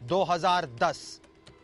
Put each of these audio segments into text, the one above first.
2010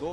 2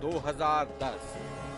2010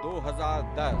2010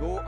2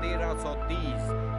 1330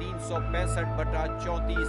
365/34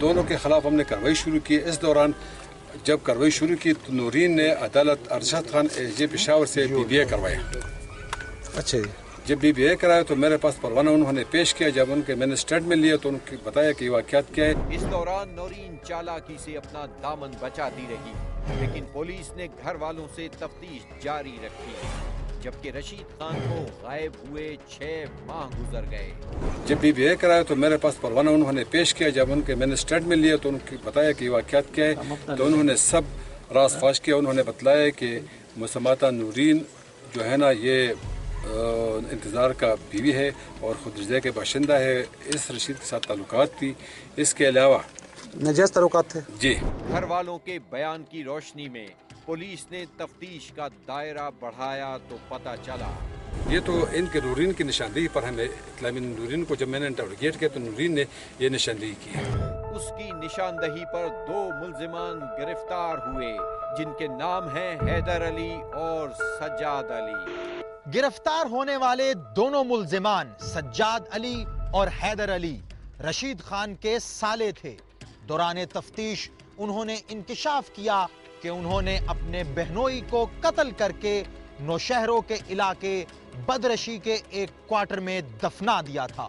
دونوں کے خلاف ہم نے کارروائی شروع کی. اس دوران جب کارروائی شروع کی تو نورین نے عدالت ارشد خان AIJ پشاور سے BBA کروایا. اچھا جی. جب BBA کرایا تو میرے پاس پروانہ انہوں نے پیش کیا. جب ان کے میں نے اسٹیٹمنٹ لیا تو ان کو بتایا کہ واقعات کیا ہے. اس دوران نورین چالاکی سے اپنا دامن بچاتی رہی، لیکن پولیس نے گھر والوں سے تفتیش جاری رکھی، جبکہ رشید خان کو غائب ہوئے 6 ماہ گزر گئے. جب BBA کرایا تو میرے پاس پروانہ انہوں نے پیش کیا. جب ان کے میں نے اسٹیٹمنٹ لیا تو ان کو بتایا کہ واقعات کیا ہے. تو انہوں نے سب راز فاش کیا. انہوں نے بتلایا کہ مسماتہ نورین جو ہے نا یہ انتظار کا بیوی ہے اور خود رضا کے باشندہ ہے. اس رشید کے ساتھ تعلقات تھی. اس کے علاوہ ناجائز تعلقات تھے. جی. گھر والوں کے بیان کی روشنی میں پولیس نے تفتیش کا دائرہ بڑھایا تو پتہ چلا یہ تو ان کے نورین کی نشاندہی پر ہمیں اطلاع ملی. نورین کو جب میں نے انٹروگیٹ کیا تو نورین نے یہ نشاندہی کی. اس کی نشاندہی پر 2 ملزمان گرفتار ہوئے جن کے نام ہیں حیدر علی اور سجاد علی. گرفتار ہونے والے دونوں ملزمان سجاد علی اور حیدر علی رشید خان کے سالے تھے. دوران تفتیش انہوں نے انکشاف کیا کہ انہوں نے اپنے بہنوئی کو قتل کر کے نوشہروں کے علاقے بدرشی کے ایک کوارٹر میں دفنا دیا تھا.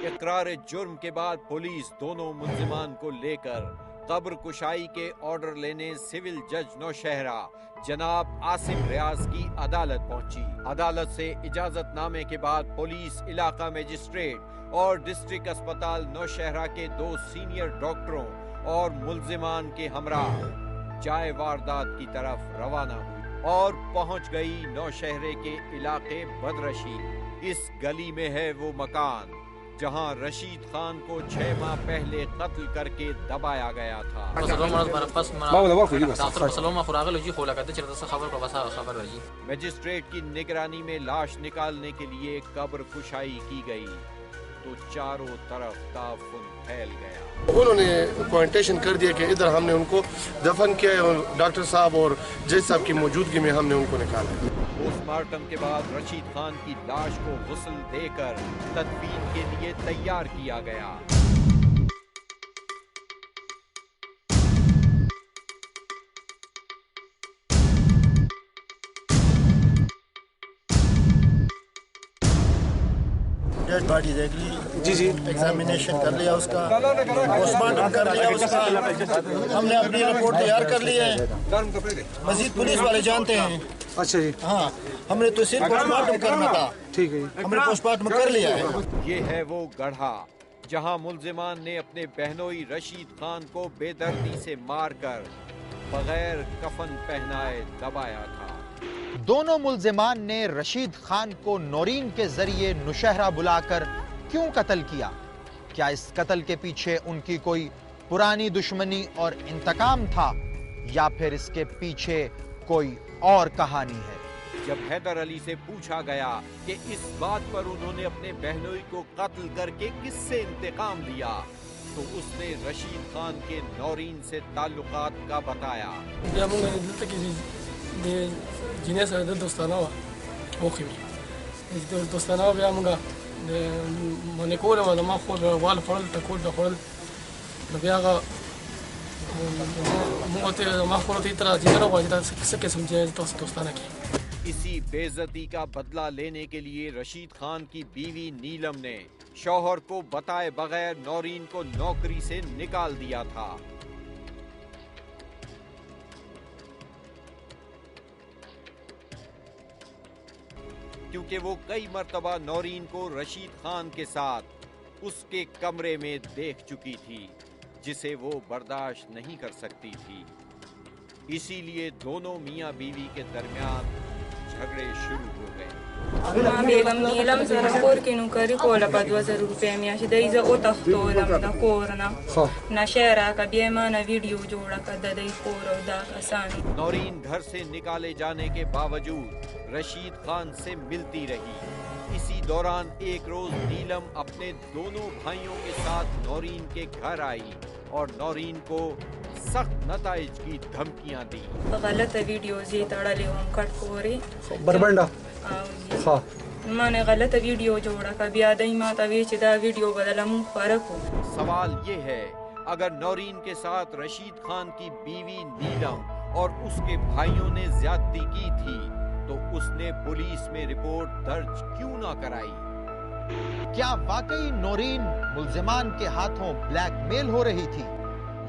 اقرار جرم کے بعد پولیس دونوں ملزمان کو لے کر قبر کشائی کے آرڈر لینے سول جج نوشہرہ جناب عاصم ریاض کی عدالت پہنچی. عدالت سے اجازت نامے کے بعد پولیس علاقہ مجسٹریٹ اور ڈسٹرکٹ اسپتال نوشہرہ کے 2 سینئر ڈاکٹروں اور ملزمان کے ہمراہ جائے واردات کی طرف روانہ ہوئی اور پہنچ گئی نوشہرے کے علاقے بدرشی. اس گلی میں ہے وہ مکان جہاں رشید خان کو 6 ماہ پہلے قتل کر کے دبایا گیا تھا. مجسٹریٹ کی نگرانی میں لاش نکالنے کے لیے قبر کشائی کی گئی تو چاروں طرف تعفن پھیل گیا. انہوں نے پوائنٹیشن کر دیا کہ ادھر ہم نے ان کو دفن کیا ہے اور ڈاکٹر صاحب اور جج صاحب کی موجودگی میں ہم نے ان کو نکالا. پوسٹ مارٹم کے بعد رشید خان کی لاش کو غسل دے کر تدفین کے لیے تیار کیا گیا. ڈیڈ باڈی دیکھ لی. جی ایگزامینیشن کر لیا اس کا, پوسٹ مارٹم کر لیا اس کا. ہم نے اپنی رپورٹ تیار کر لی ہے. مزید پولیس والے جانتے ہیں. اچھا جی. ہاں ہم نے تو صرف پوسٹ مارٹم کرنا تھا. ٹھیک ہے. ہم نے پوسٹ مارٹم کر لیا ہے. یہ ہے وہ گڑھا جہاں ملزمان نے اپنے بہنوئی رشید خان کو بے دردی سے مار کر بغیر کفن پہنائے دبایا تھا. دونوں ملزمان نے رشید خان کو نورین کے ذریعے نوشہرہ بلا کر کیوں قتل کیا؟ کیا اس قتل کے پیچھے ان کی کوئی پرانی دشمنی اور انتقام تھا یا پھر اس کے پیچھے کوئی اور کہانی ہے؟ جب حیدر علی سے پوچھا گیا کہ اس بات پر انہوں نے اپنے بہنوئی کو قتل کر کے کس سے انتقام لیا تو اس نے رشید خان کے نورین سے تعلقات کا بتایا. جنہیں سے دوستانہ ہوا موقع میں دوستانہ ہوا بیا منگا منی کولا ما ما خود وال فرل تکول دخول بیا گا موتے ما خود تیرا جنرا واجدا سکے سمجھے دوستانہ کی. اسی بے عزتی کا بدلہ لینے کے لیے رشید خان کی بیوی نیلم نے شوہر کو بتائے بغیر نورین کو نوکری سے نکال دیا تھا. کیونکہ وہ کئی مرتبہ نورین کو رشید خان کے ساتھ اس کے کمرے میں دیکھ چکی تھی جسے وہ برداشت نہیں کر سکتی تھی. اسی لیے دونوں میاں بیوی کے درمیان جھگڑے شروع ہو گئے. بیگم نیلم سره کور کې نوکري کوله په 2000 روپۍ میاشتې د ایزه او تختولم د کور نه نشه راکه بیا ما نه ویډیو جوړه کړه د دې کور او دا کسان. نورین گھر سے نکالے جانے کے باوجود رشید خان سے ملتی رہی. اسی دوران ایک روز نیلم اپنے دونوں بھائیوں کے ساتھ نورین کے گھر آئی اور نورین کو سخت نتائج کی دھمکیاں دی. غلط ویڈیوز یې تړلې وم کټ پورې بربنډه میں نے غلط ویڈیو جوڑا کا بیا دئی ماتا ویچ دا ویڈیو بدلا منہ فرق ہو. سوال یہ ہے اگر نورین کے ساتھ رشید خان کی بیوی نیلم اور اس کے بھائیوں نے زیادتی کی تھی تو اس نے پولیس میں رپورٹ درج کیوں نہ کرائی؟ کیا واقعی نورین ملزمان کے ہاتھوں بلیک میل ہو رہی تھی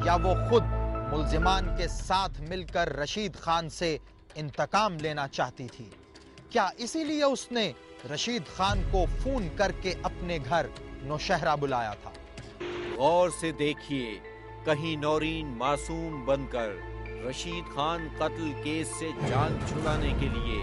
یا وہ خود ملزمان کے ساتھ مل کر رشید خان سے انتقام لینا چاہتی تھی؟ کیا اسی لیے اس نے رشید خان کو فون کر کے اپنے گھر نوشہرہ بلایا تھا؟ غور سے دیکھیے، کہیں نورین معصوم بن کر رشید خان قتل کیس سے جان چھڑانے کے لیے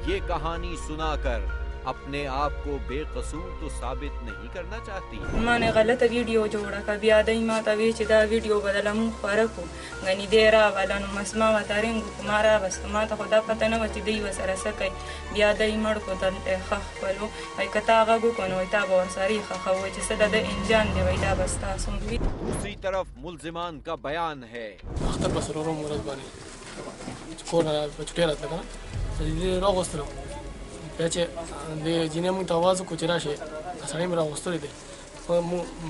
یہ کہانی سنا کر اپنے آپ کو بے قصور تو ثابت نہیں کرنا چاہتی؟ ما نے غلط ویڈیو جوڑا کا بیا دای ما تا وی چې دا ویډیو بدل مو خورکو غنی دیرا ولن مسما وترنګ کومارا بس ما ته خدا پته نه وتی دی وسره سکه بیا دای مړ کو دلته خخ ولو ای کتا غو کو نو تا بور ساری خخ و چې صد د انجان دی ویلا بس تاسو. دوسری طرف ملزمان کا بیان ہے اختر بسرورو مرز باندې کونا چټیرات لگا دې راغستلو پیچے دے جنہیں مجھے آواز کو چرا شے سڑی میرا غستر دے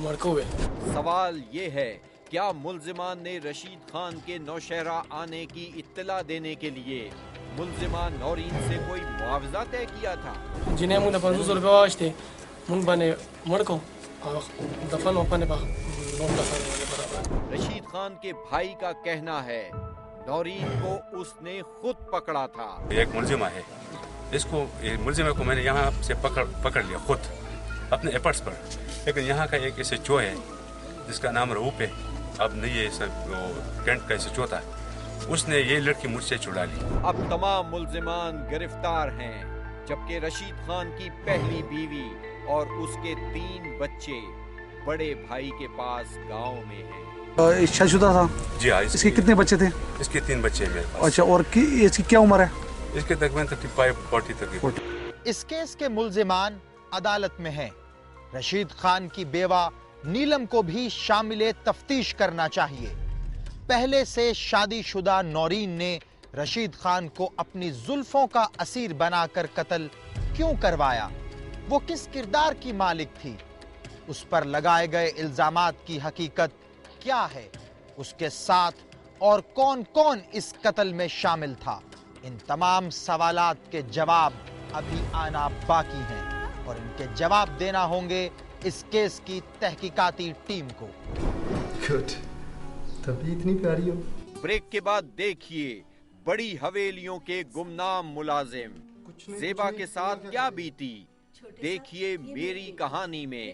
مڑکو ہوئے. سوال یہ ہے، کیا ملزمان نے رشید خان کے نوشہرہ آنے کی اطلاع دینے کے لیے ملزمان نورین سے کوئی معاوضہ طے کیا تھا؟ جنہیں مجھے 500 روپے آواشتے من بنے مڑکو دفن وپنے پا نوٹ کا سارے. رشید خان کے بھائی کا کہنا ہے نورین کو اس نے خود پکڑا تھا. ایک ملزمہ ہے، اس کو ملزمہ کو میں نے یہاں سے پکڑ لیا خود اپنے ایفرٹس پر، لیکن یہاں کا ایک ایسے چو ہے جس کا نام رؤوف ہے، اب نہیں ہے کینٹ کا ایسے چو تھا، اس نے یہ لڑکی مجھ سے چھڑا لی. اب تمام ملزمان گرفتار ہیں، جبکہ رشید خان کی پہلی بیوی اور اس کے 3 بچے بڑے بھائی کے پاس گاؤں میں ہیں. شادی شدہ تھا؟ جی ہاں. اس کے کتنے بچے تھے؟ اس کے 3 بچے ہیں میرے پاس. اچھا، اور اس کی کیا عمر ہے؟ اس کے تقریباً 35-40 تک. اس کیس کے ملزمان عدالت میں ہیں. رشید خان کی بیوہ نیلم کو بھی شامل تفتیش کرنا چاہیے. پہلے سے شادی شدہ نورین نے رشید خان کو اپنی زلفوں کا اسیر بنا کر قتل کیوں کروایا؟ وہ کس کردار کی مالک تھی؟ اس پر لگائے گئے الزامات کی حقیقت کیا ہے؟ اس کے ساتھ اور کون کون اس قتل میں شامل تھا؟ ان تمام سوالات کے جواب ابھی آنا باقی ہیں اور ان کے جواب دینا ہوں گے اس کیس کی تحقیقاتی ٹیم کو. تبھی اتنی پیاری ہو. بریک کے بعد دیکھیے بڑی حویلیوں کے گمنام ملازم زیبا کے ساتھ کیا بیتی. دیکھیے میری کہانی میں.